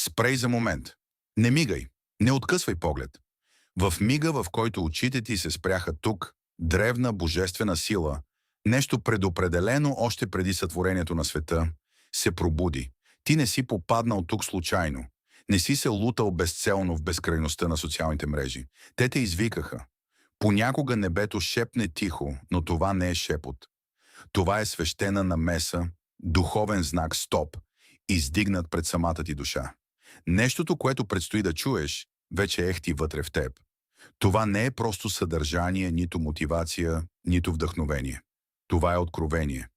Спрей за момент. Не мигай. Не откъсвай поглед. В мига, в който очите ти се спряха тук, древна божествена сила, нещо предопределено още преди сътворението на света, се пробуди. Ти не си попаднал тук случайно. Не си се лутал безцелно в безкрайността на социалните мрежи. Те те извикаха. Понякога небето шепне тихо, но това не е шепот. Това е свещена намеса, духовен знак стоп, издигнат пред самата ти душа. Нещото, което предстои да чуеш, вече ехти вътре в теб. Това не е просто съдържание, нито мотивация, нито вдъхновение. Това е откровение.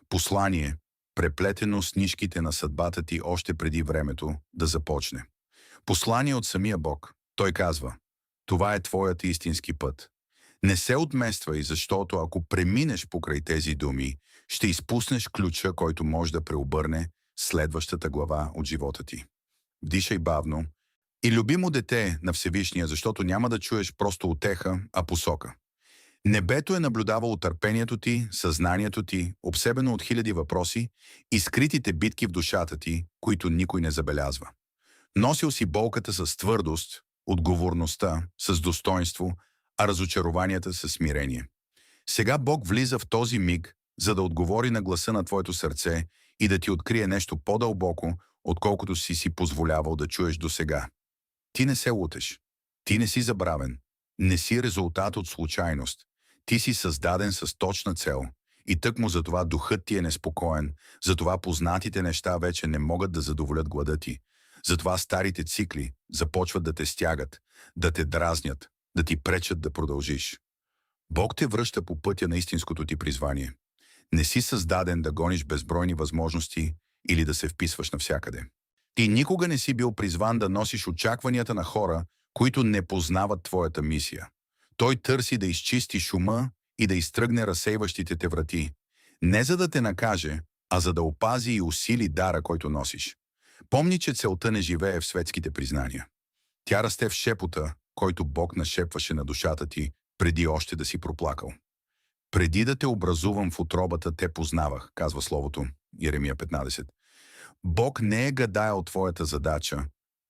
Послание, преплетено с нишките на съдбата ти още преди времето да започне. Послание от самия Бог. Той казва: това е твоят истински път. Не се отмествай, защото ако преминеш покрай тези думи, ще изпуснеш ключа, който може да преобърне следващата глава от живота ти. Вдишай бавно и любимо дете на Всевишния, защото няма да чуеш просто утеха, а посока. Небето е наблюдавало търпението ти, съзнанието ти, обсебено от хиляди въпроси и скритите битки в душата ти, които никой не забелязва. Носил си болката с твърдост, отговорността с достоинство, а разочарованията с смирение. Сега Бог влиза в този миг, за да отговори на гласа на твоето сърце и да ти открие нещо по-дълбоко, отколкото си позволявал да чуеш досега. Ти не се лутеш. Ти не си забравен. Не си резултат от случайност. Ти си създаден с точна цел. И тъкмо затова духът ти е неспокоен, затова познатите неща вече не могат да задоволят глада ти. Затова старите цикли започват да те стягат, да те дразнят, да ти пречат да продължиш. Бог те връща по пътя на истинското ти призвание. Не си създаден да гониш безбройни възможности или да се вписваш навсякъде. Ти никога не си бил призван да носиш очакванията на хора, които не познават твоята мисия. Той търси да изчисти шума и да изтръгне разсейващите те врати. Не за да те накаже, а за да опази и усили дара, който носиш. Помни, че целта не живее в светските признания. Тя расте в шепота, който Бог нашепваше на душата ти, преди още да си проплакал. Преди да те образувам в утробата, те познавах, казва Словото, Йеремия 15. Бог не е гадаял твоята задача,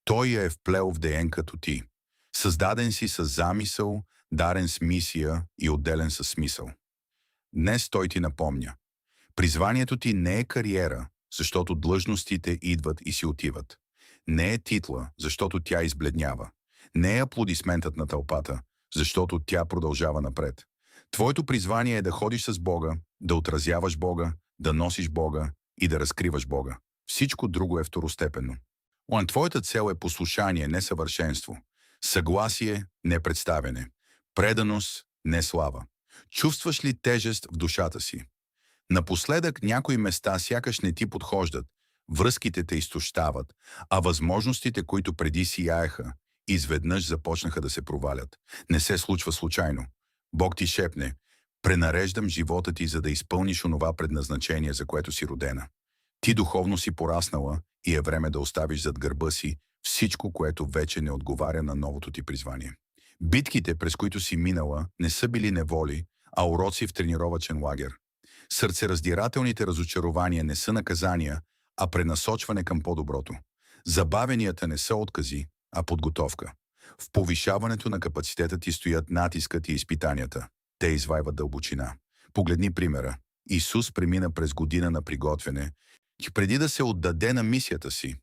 Той я е вплел в ДНК като ти. Създаден си с замисъл, дарен с мисия и отделен със смисъл. Днес Той ти напомня. Призванието ти не е кариера, защото длъжностите идват и си отиват. Не е титла, защото тя избледнява. Не е аплодисментът на тълпата, защото тя продължава напред. Твоето призвание е да ходиш с Бога, да отразяваш Бога, да носиш Бога и да разкриваш Бога. Всичко друго е второстепенно. Твоята цел е послушание, не съвършенство. Съгласие, не представяне. Преданост, не слава. Чувстваш ли тежест в душата си? Напоследък някои места сякаш не ти подхождат, връзките те изтощават, а възможностите, които преди сияеха, изведнъж започнаха да се провалят. Не се случва случайно. Бог ти шепне: пренареждам живота ти, за да изпълниш онова предназначение, за което си родена. Ти духовно си пораснала и е време да оставиш зад гърба си всичко, което вече не отговаря на новото ти призвание. Битките, през които си минала, не са били неволи, а уроци в тренировъчен лагер. Сърцераздирателните разочарования не са наказания, а пренасочване към по-доброто. Забавенията не са откази, а подготовка. В повишаването на капацитета ти стоят натискът и изпитанията. Те извайват дълбочина. Погледни примера. Исус премина през година на приготвяне, преди да се отдаде на мисията си.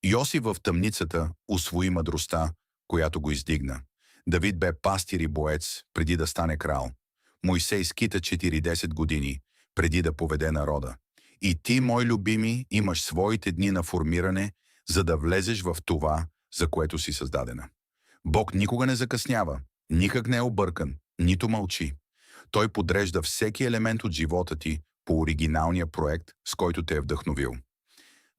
Йосиф в тъмницата усвои мъдростта, която го издигна. Давид бе пастир и боец, преди да стане крал. Мойсей скита 40 години, преди да поведе народа. И ти, мой любими, имаш своите дни на формиране, за да влезеш в това, за което си създадена. Бог никога не закъснява, никак не е объркан, нито мълчи. Той подрежда всеки елемент от живота ти по оригиналния проект, с който те е вдъхновил.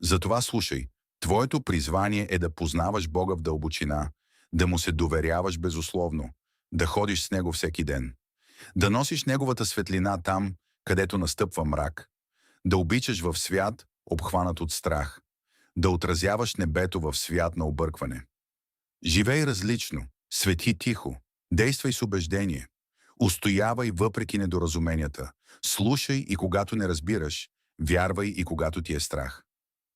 Затова слушай, твоето призвание е да познаваш Бога в дълбочина, да му се доверяваш безусловно, да ходиш с Него всеки ден, да носиш Неговата светлина там, където настъпва мрак, да обичаш в свят, обхванат от страх, да отразяваш небето в свят на объркване. Живей различно, свети тихо, действай с убеждение, устоявай въпреки недоразуменията, слушай и когато не разбираш, вярвай и когато ти е страх.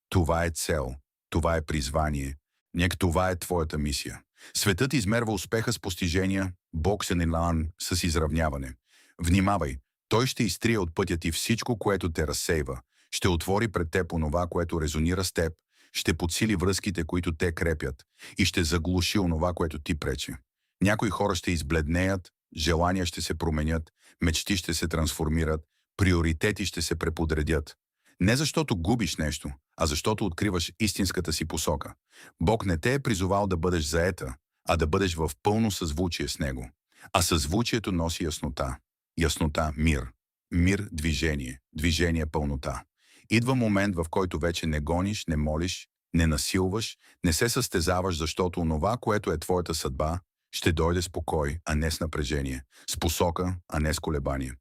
Това е цел, Това е призвание. Нека това е твоята мисия. Светът измерва успеха с постижения, боксен и лан с изравняване. Внимавай, той ще изтрие от пътя ти всичко, което те разсейва. Ще отвори пред теб онова, което резонира с теб, ще подсили връзките, които те крепят, и ще заглуши онова, което ти пречи. Някои хора ще избледнеят, желания ще се променят, мечти ще се трансформират, приоритети ще се преподредят. Не защото губиш нещо, а защото откриваш истинската си посока. Бог не те е призовал да бъдеш заета, а да бъдеш в пълно съзвучие с Него. А съзвучието носи яснота. Яснота – мир. Мир – движение. Движение – пълнота. Идва момент, в който вече не гониш, не молиш, не насилваш, не се състезаваш, защото онова, което е твоята съдба, ще дойде с покой, а не с напрежение, с посока, а не с колебание.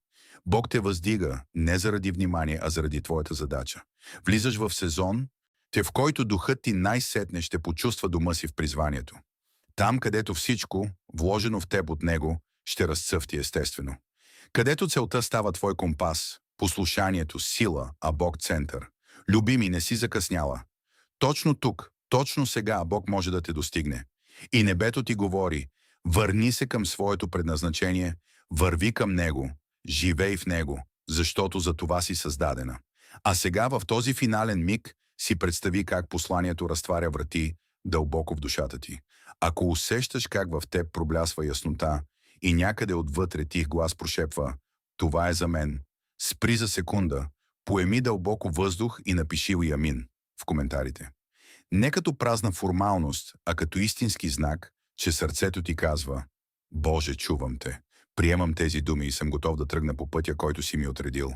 Бог те въздига не заради внимание, а заради твоята задача. Влизаш в сезон, в който духът ти най-сетне ще почувства дома си в призванието. Там, където всичко, вложено в теб от Него, ще разцъфти естествено. Където целта става твой компас, послушанието, сила, а Бог център. Любими, не си закъсняла. Точно тук, точно сега Бог може да те достигне. И небето ти говори: върни се към своето предназначение, върви към Него, живей в Него, защото за това си създадена. А сега в този финален миг си представи как посланието разтваря врати дълбоко в душата ти. Ако усещаш как в теб проблясва яснота и някъде отвътре тих глас прошепва: това е за мен, спри за секунда, поеми дълбоко въздух и напиши амин в коментарите. Не като празна формалност, а като истински знак, че сърцето ти казва: Боже, чувам те, приемам тези думи и съм готов да тръгна по пътя, който си ми отредил.